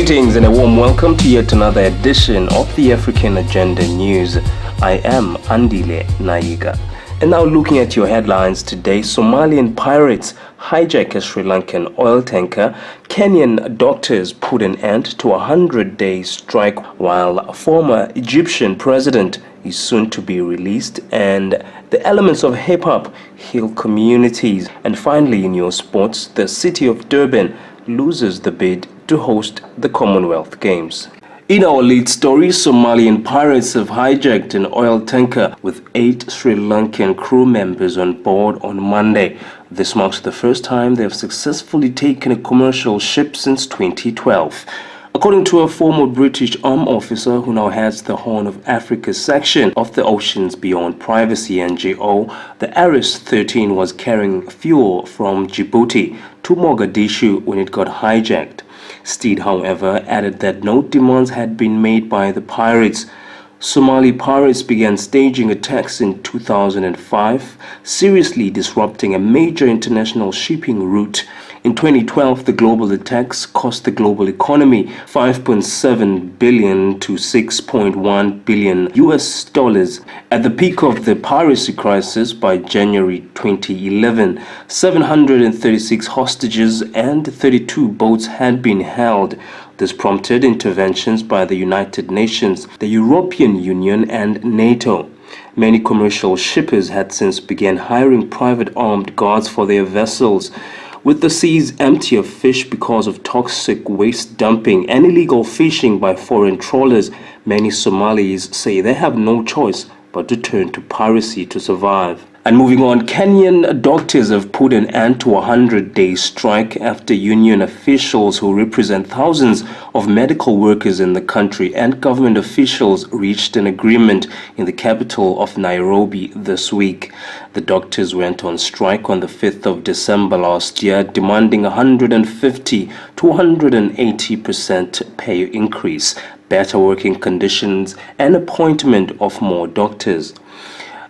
Greetings and a warm welcome to yet another edition of the African Agenda News. I am Andile, Nayika. And now looking at your headlines today, Somalian pirates hijack a Sri Lankan oil tanker, Kenyan doctors put an end to a 100-day strike, while a former Egyptian president is soon to be released, and the elements of hip-hop heal communities. And finally, in your sports, the city of Durban loses the bid to host the Commonwealth Games. In our lead story, Somalian pirates have hijacked an oil tanker with 8 Sri Lankan crew members on board on Monday. This marks the first time they have successfully taken a commercial ship since 2012. According to a former British armed officer who now heads the Horn of Africa section of the Oceans Beyond Privacy NGO, the Aris 13 was carrying fuel from Djibouti to Mogadishu when it got hijacked. Steed, however, added that no demands had been made by the pirates. Somali pirates began staging attacks in 2005, seriously disrupting a major international shipping route. In 2012, the global attacks cost the global economy $5.7 billion to $6.1 billion US. At the peak of the piracy crisis by January 2011, 736 hostages and 32 boats had been held. This prompted interventions by the United Nations, the European Union and NATO. Many commercial shippers had since begun hiring private armed guards for their vessels. With the seas empty of fish because of toxic waste dumping and illegal fishing by foreign trawlers, many Somalis say they have no choice but to turn to piracy to survive. And moving on, Kenyan doctors have put an end to a 100-day strike after union officials who represent thousands of medical workers in the country and government officials reached an agreement in the capital of Nairobi this week. The doctors went on strike on the 5th of December last year, demanding 150 to 180% pay increase, better working conditions, and appointment of more doctors.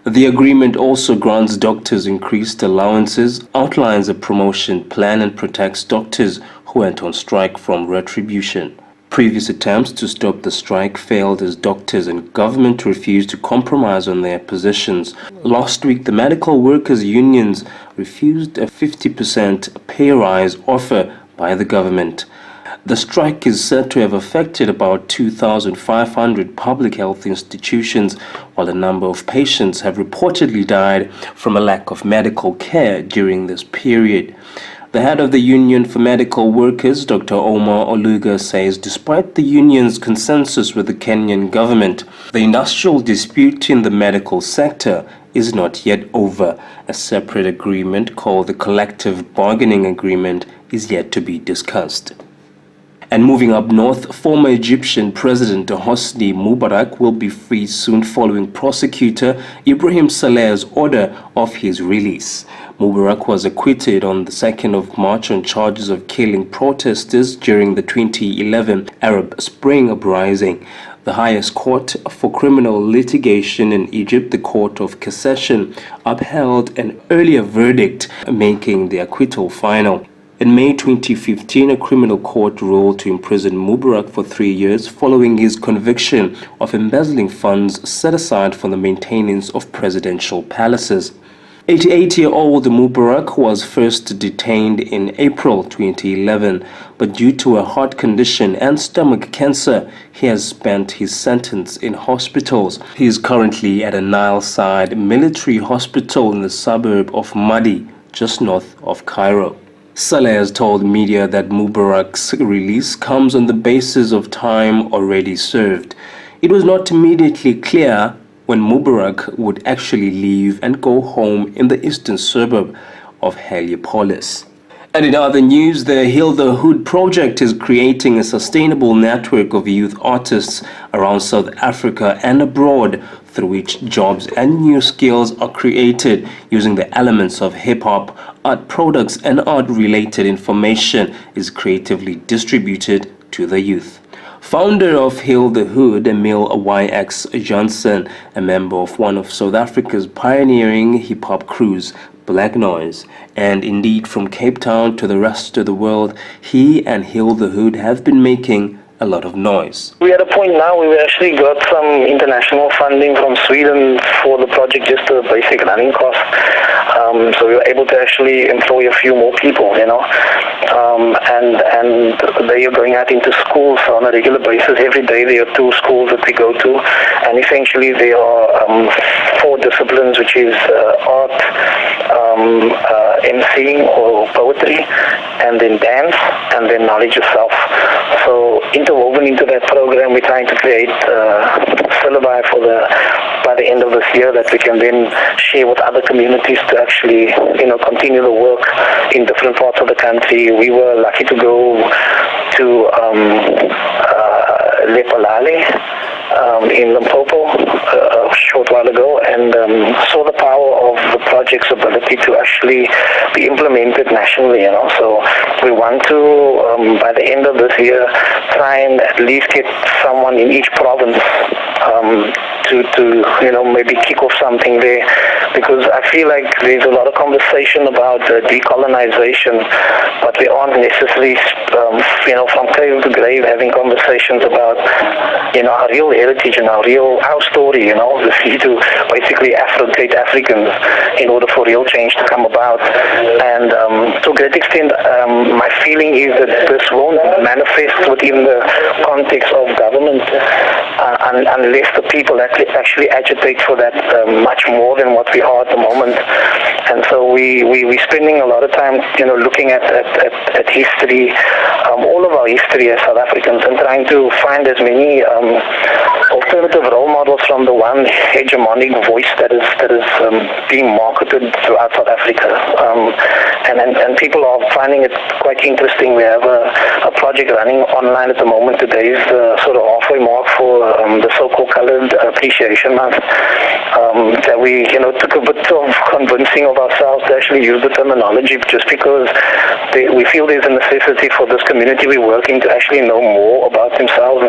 The agreement also grants doctors increased allowances, outlines a promotion plan, and protects doctors who went on strike from retribution. Previous attempts to stop the strike failed as doctors and government refused to compromise on their positions. Last week, the medical workers' unions refused a 50% pay rise offer by the government. The strike is said to have affected about 2,500 public health institutions, while a number of patients have reportedly died from a lack of medical care during this period. The head of the Union for Medical Workers, Dr. Omar Oluga, says despite the union's consensus with the Kenyan government, the industrial dispute in the medical sector is not yet over. A separate agreement called the Collective Bargaining Agreement is yet to be discussed. And moving up north, former Egyptian President Hosni Mubarak will be free soon following prosecutor Ibrahim Saleh's order of his release. Mubarak was acquitted on the 2nd of March on charges of killing protesters during the 2011 Arab Spring uprising. The highest court for criminal litigation in Egypt, the Court of Cassation, upheld an earlier verdict, making the acquittal final. In May 2015, a criminal court ruled to imprison Mubarak for 3 years following his conviction of embezzling funds set aside for the maintenance of presidential palaces. 88-year-old Mubarak was first detained in April 2011, but due to a heart condition and stomach cancer, he has spent his sentence in hospitals. He is currently at a Nile-side military hospital in the suburb of Madi, just north of Cairo. Saleh has told media that Mubarak's release comes on the basis of time already served. It was not immediately clear when Mubarak would actually leave and go home in the eastern suburb of Heliopolis. And in other news, the Heal the Hood project is creating a sustainable network of youth artists around South Africa and abroad, through which jobs and new skills are created using the elements of hip-hop. Art products and art-related information is creatively distributed to the youth. Founder of Heal the Hood, Emil YX Johnson, a member of one of South Africa's pioneering hip-hop crews, Black Noise, and indeed from Cape Town to the rest of the world, he and Heal the Hood have been making a lot of noise. We're at a point now where we actually got some international funding from Sweden for the project, just the basic running cost. So we were able to actually employ a few more people, and they are going out into schools on a regular basis. Every day there are 2 schools that we go to, and essentially there are 4 disciplines, which is art, emceeing or poetry, and then dance, and then knowledge of self. So interwoven into that program, we're trying to create syllabi by the end of this year that we can then share with other communities to actually, continue the work in different parts of the country. We were lucky to go to Lepalale in Limpopo a short while ago, and saw the power of the project's ability to actually be implemented nationally. So we want to, by the end of this year, try and at least get someone in each province to maybe kick off something there, because I feel like there's a lot of conversation about decolonization, but we aren't necessarily, from cradle to grave having conversations about, our real heritage and our story. We need to basically Afro-gate Africans in order for real change to come about. And to a great extent, my feeling is that this won't manifest within the context of government unless the people actually agitate for that much more than what we are at the moment. And so we're spending a lot of time, looking at history, all of our history as South Africans, and trying to find as many alternative role models from the one hegemonic voice that is being marketed throughout South Africa. And people are finding it quite interesting. We have a project running online at the moment. Today is the sort of halfway mark for the so-called Colored Appreciation Month. That we, took a bit of convincing of ourselves to actually use the terminology, just because we feel there's a necessity for this community we're working to actually know more about themselves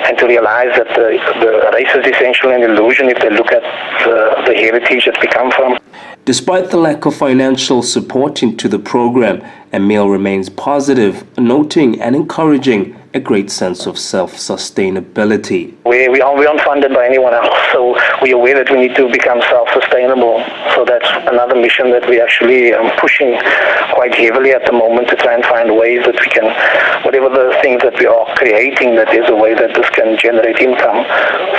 and to realize that the race is essentially an illusion if they look at the heritage that we come from. Despite the lack of financial support into the program, Emil remains positive, noting and encouraging a great sense of self-sustainability. We aren't funded by anyone else, so we're aware that we need to become self-sustainable. So that's another mission that we're actually pushing quite heavily at the moment, to try and find ways that we can, whatever the things that we are creating, that there's a way that this can generate income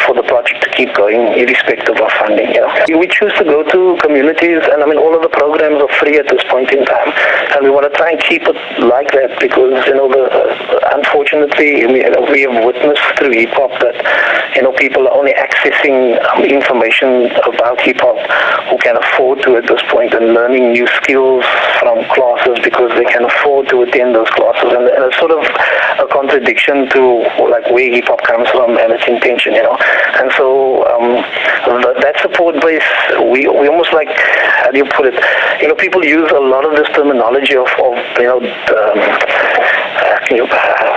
for the project to keep going, irrespective of funding. We choose to go to communities, and all of the programs are free at this point in time, and we want to try and keep it like that, because unfortunately we have witnessed through hip hop that people are only accessing information about hip hop who can afford to at this point, and learning new skills from classes because they can afford to attend those classes, and it's sort of a contradiction to like where hip hop comes from and its intention. And so that support base, we almost like, how do you put it? People use a lot of this terminology of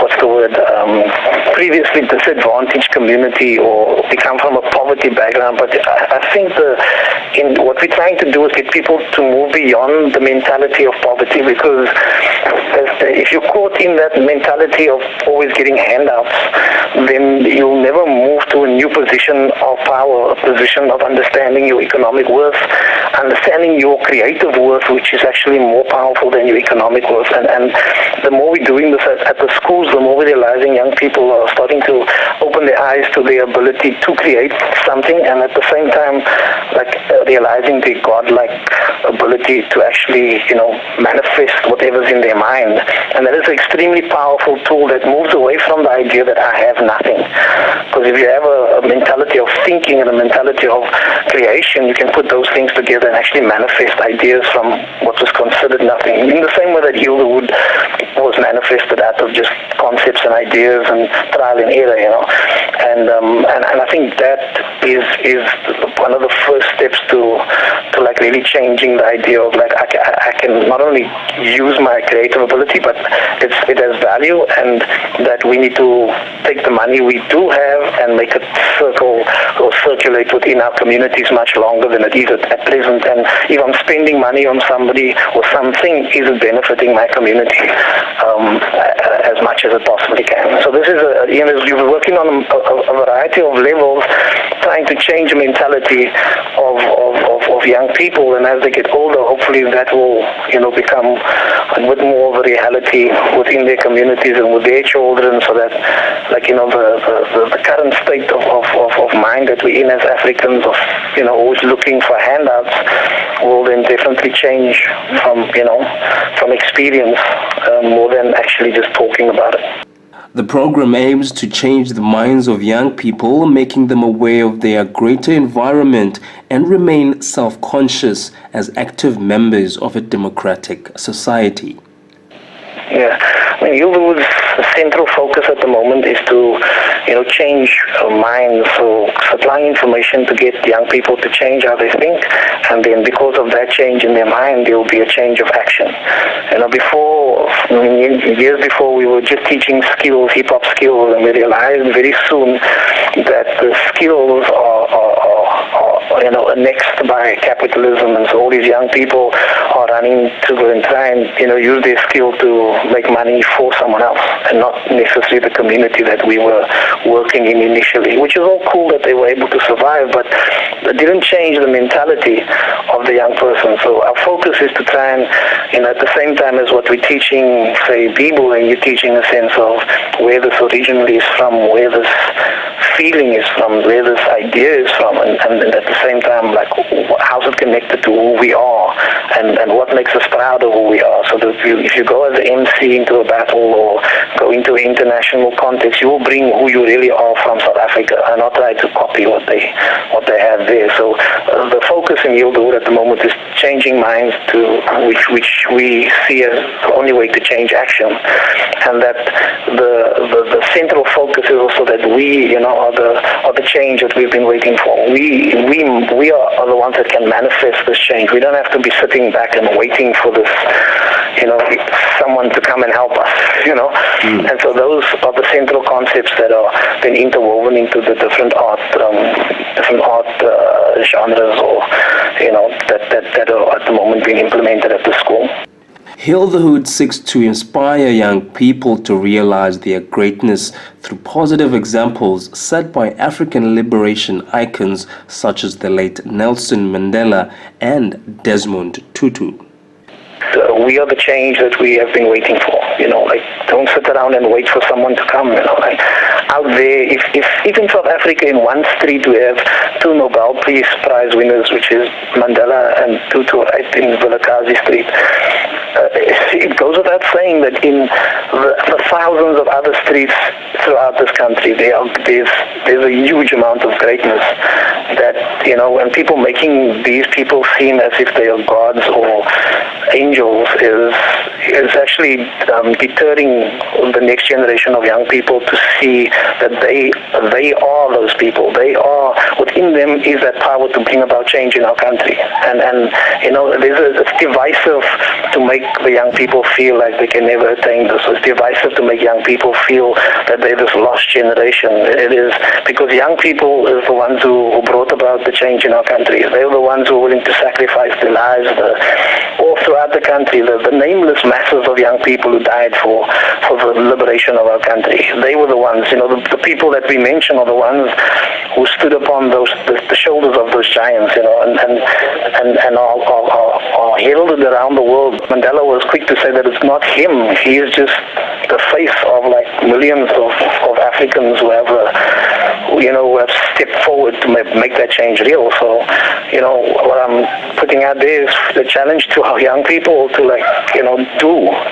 what's the word? Previously disadvantaged community, or they come from a poverty background. But I think what we're trying to do is get people to move beyond the mentality of poverty, because if you're caught in that mentality of always getting handouts, then you'll never move to a new position of power, a position of understanding your economic worth, understanding your creative worth, which is actually more powerful than your economic worth. And the more we're doing this at the schools, the more we're realizing young people are starting to open their eyes to their ability to create something, and at the same time, realizing the godlike ability to actually, manifest whatever's in their mind. And that is an extremely powerful tool that moves away from the idea that I have nothing. Because if you have a mentality of thinking and a mentality of creation, you can put those things together and actually manifest ideas from what was considered nothing. In the same way that Hildewood was manifested out of just concepts and ideas and trial and error, And I think that is one of the first steps to like really changing the idea of like I can not only use my creative ability, but it has value, and that we need to take the money we do have and make it circle or circulate within our communities much longer than it is at present. And if I'm spending money on somebody or something, is it benefiting my community as much as it possibly can? So this is you're working on a variety of levels, trying to change the mentality of young people, and as they get older, hopefully that will become a bit more of a reality within their communities and with their children, so that the current state of mind that we're in as Africans of always looking for handouts will then definitely change from experience more than actually just talking about it. The program aims to change the minds of young people, making them aware of their greater environment and remain self-conscious as active members of a democratic society. Yeah, I mean, Youthwood's central focus at the moment is to, change minds, so supplying information to get young people to change how they think, and then because of that change in their mind, there will be a change of action. Years before, we were just teaching skills, hip-hop skills, and we realized very soon that the skills are annexed by capitalism, and so all these young people are running to go and try and use their skill to make money for someone else, and not necessarily the community that we were working in initially, which is all cool that they were able to survive, but it didn't change the mentality of the young person. So our focus is to try and, at the same time as what we're teaching, say, b-boying, you're teaching a sense of where this originally is from, where this feeling is from, where this idea is from, and at the same time, like, how's it connected to who we are, and what makes us proud of who we are. So that if you go as an MC into a battle or go into an international context, you will bring who you really are from South Africa and not try to copy what they have there. So the focus in Youthwood at the moment is changing minds to which we see as the only way to change action, and that the central focus is also that we are the change that we've been waiting for. We are the ones that can manifest this change. We don't have to be sitting back and waiting for this, someone to come and help us, And so those are the central concepts that are then interwoven into the different art genres, or that are at the moment being implemented at the school. Youthwood seeks to inspire young people to realize their greatness through positive examples set by African liberation icons such as the late Nelson Mandela and Desmond Tutu. We are the change that we have been waiting for. Don't sit around and wait for someone to come. Out there, if in South Africa in one street we have two Nobel Peace Prize winners, which is Mandela and Tutu, right in Vilakazi Street, it goes without saying that in the thousands of other streets throughout this country, there's a huge amount of greatness that, when people making these people seem as if they are gods or angels is actually deterring the next generation of young people to see that they are those people. They are, within them is that power to bring about change in our country. And it's divisive to make the young people feel like they can never attain this. It's divisive to make young people feel that they're this lost generation. It is because young people is the ones who brought about the change in our country. They're the ones who are willing to sacrifice their lives all throughout the country. The nameless masses of young people who died for the liberation of our country. They were the ones, the people that we mention are the ones who stood upon the shoulders of those giants, and are heralded around the world. Mandela was quick to say that it's not him. He is just the face of like millions of Africans who have stepped forward to make that change real. So, what I'm putting out there is the challenge to our young people to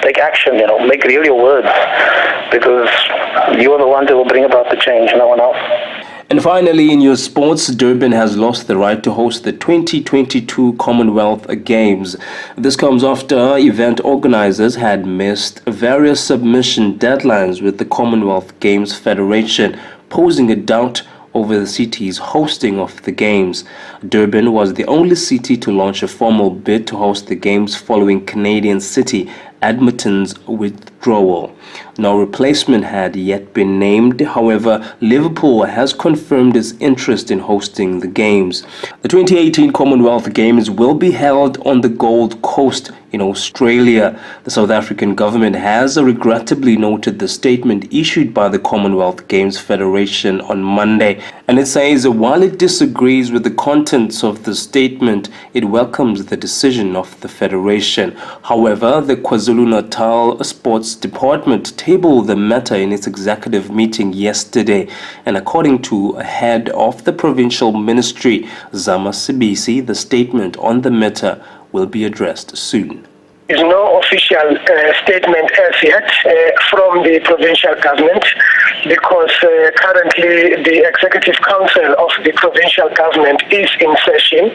take action, make real your words, because you are the ones that will bring about the change, no one else. And finally, in your sports, Durban has lost the right to host the 2022 Commonwealth Games. This comes after event organizers had missed various submission deadlines, with the Commonwealth Games Federation posing a doubt over the city's hosting of the Games. Durban was the only city to launch a formal bid to host the Games following Canadian city Edmonton's withdrawal. No replacement had yet been named. However, Liverpool has confirmed its interest in hosting the Games. The 2018 Commonwealth Games will be held on the Gold Coast in Australia. The South African government has regrettably noted the statement issued by the Commonwealth Games Federation on Monday, and it says while it disagrees with the contents of the statement, it welcomes the decision of the federation. However, the KwaZulu-Natal Sports Department tabled the matter in its executive meeting yesterday, and according to a head of the provincial ministry, Zama Sibisi, the statement on the matter will be addressed soon. There is no official statement as yet from the provincial government, because currently the Executive Council of the provincial government is in session.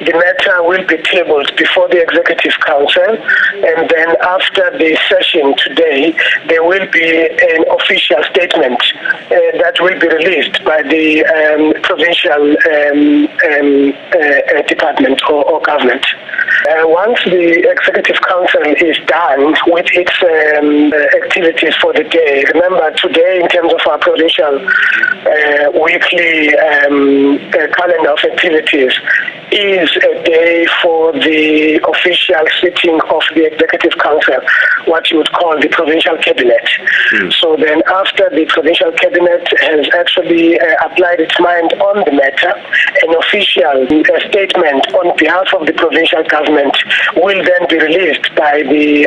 The matter will be tabled before the Executive Council, and then after the session today, there will be an official statement that will be released by the provincial department or government. Once the Executive Council is done with its activities for the day, remember today in terms of our provincial weekly calendar of activities is a day for the official sitting of the Executive Council, what you would call the provincial cabinet. So then after the provincial cabinet has actually applied its mind on the matter, an official statement on behalf of the provincial government will then be released by the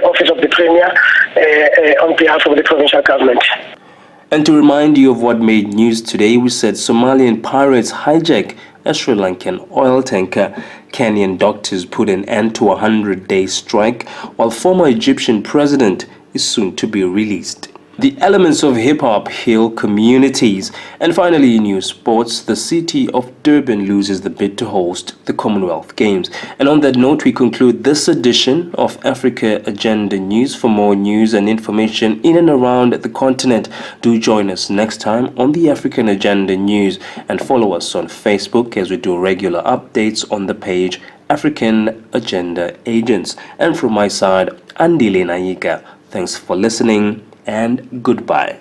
office of the Premier on behalf of the provincial government. And to remind you of what made news today, we said Somalian pirates hijack a Sri Lankan oil tanker. Kenyan doctors put an end to a 100-day strike, while former Egyptian president is soon to be released. The elements of hip-hop heal communities. And finally, in news sports, the city of Durban loses the bid to host the Commonwealth Games. And on that note, we conclude this edition of Africa Agenda News. For more news and information in and around the continent, do join us next time on the African Agenda News, and follow us on Facebook as we do regular updates on the page African Agenda Agents. And from my side, Andile Nayika, thanks for listening and goodbye.